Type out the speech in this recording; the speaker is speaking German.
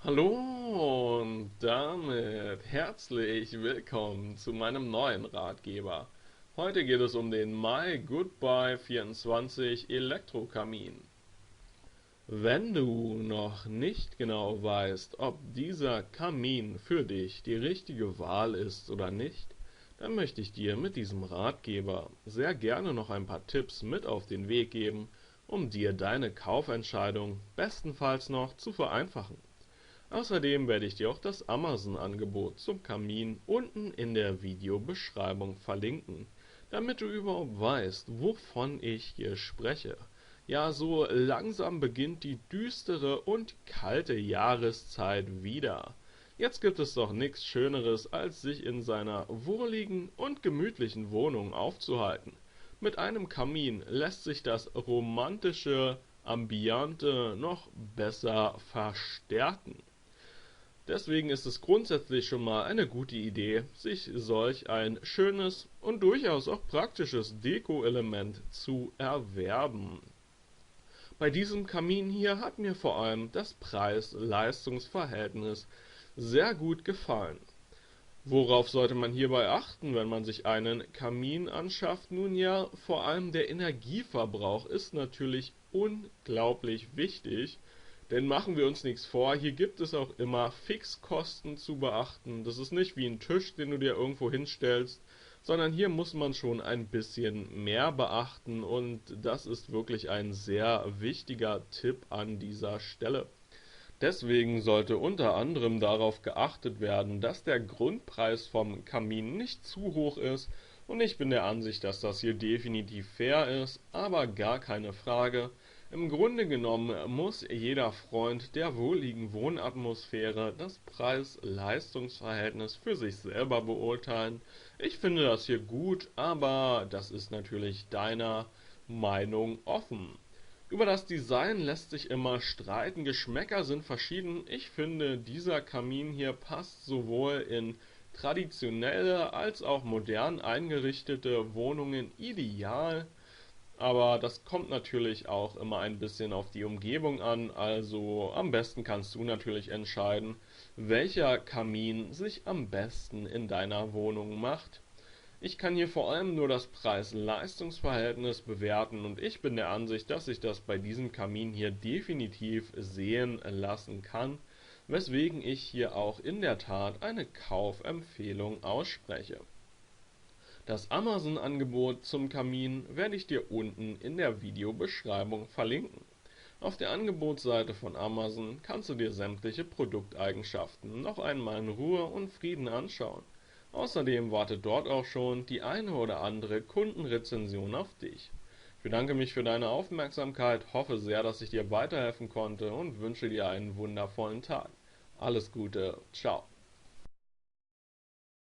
Hallo und damit herzlich willkommen zu meinem neuen Ratgeber. Heute geht es um den My Goodbye 24 Elektrokamin. Wenn du noch nicht genau weißt, ob dieser Kamin für dich die richtige Wahl ist oder nicht, dann möchte ich dir mit diesem Ratgeber sehr gerne noch ein paar Tipps mit auf den Weg geben, um dir deine Kaufentscheidung bestenfalls noch zu vereinfachen. Außerdem werde ich dir auch das Amazon-Angebot zum Kamin unten in der Videobeschreibung verlinken, damit du überhaupt weißt, wovon ich hier spreche. Ja, so langsam beginnt die düstere und kalte Jahreszeit wieder. Jetzt gibt es doch nichts Schöneres, als sich in seiner wohligen und gemütlichen Wohnung aufzuhalten. Mit einem Kamin lässt sich das romantische Ambiente noch besser verstärken. Deswegen ist es grundsätzlich schon mal eine gute Idee, sich solch ein schönes und durchaus auch praktisches Deko-Element zu erwerben. Bei diesem Kamin hier hat mir vor allem das Preis-Leistungs-Verhältnis sehr gut gefallen. Worauf sollte man hierbei achten, wenn man sich einen Kamin anschafft? Nun ja, vor allem der Energieverbrauch ist natürlich unglaublich wichtig, denn machen wir uns nichts vor, hier gibt es auch immer Fixkosten zu beachten. Das ist nicht wie ein Tisch, den du dir irgendwo hinstellst, sondern hier muss man schon ein bisschen mehr beachten und das ist wirklich ein sehr wichtiger Tipp an dieser Stelle. Deswegen sollte unter anderem darauf geachtet werden, dass der Grundpreis vom Kamin nicht zu hoch ist, und ich bin der Ansicht, dass das hier definitiv fair ist, aber gar keine Frage. Im Grunde genommen muss jeder Freund der wohligen Wohnatmosphäre das Preis-Leistungs-Verhältnis für sich selber beurteilen. Ich finde das hier gut, aber das ist natürlich deiner Meinung offen. Über das Design lässt sich immer streiten, Geschmäcker sind verschieden. Ich finde, dieser Kamin hier passt sowohl in traditionelle als auch modern eingerichtete Wohnungen ideal, aber das kommt natürlich auch immer ein bisschen auf die Umgebung an, also am besten kannst du natürlich entscheiden, welcher Kamin sich am besten in deiner Wohnung macht. Ich kann hier vor allem nur das Preis-Leistungs-Verhältnis bewerten und ich bin der Ansicht, dass sich das bei diesem Kamin hier definitiv sehen lassen kann, weswegen ich hier auch in der Tat eine Kaufempfehlung ausspreche. Das Amazon-Angebot zum Kamin werde ich dir unten in der Videobeschreibung verlinken. Auf der Angebotsseite von Amazon kannst du dir sämtliche Produkteigenschaften noch einmal in Ruhe und Frieden anschauen. Außerdem wartet dort auch schon die eine oder andere Kundenrezension auf dich. Ich bedanke mich für deine Aufmerksamkeit, hoffe sehr, dass ich dir weiterhelfen konnte und wünsche dir einen wundervollen Tag. Alles Gute, ciao.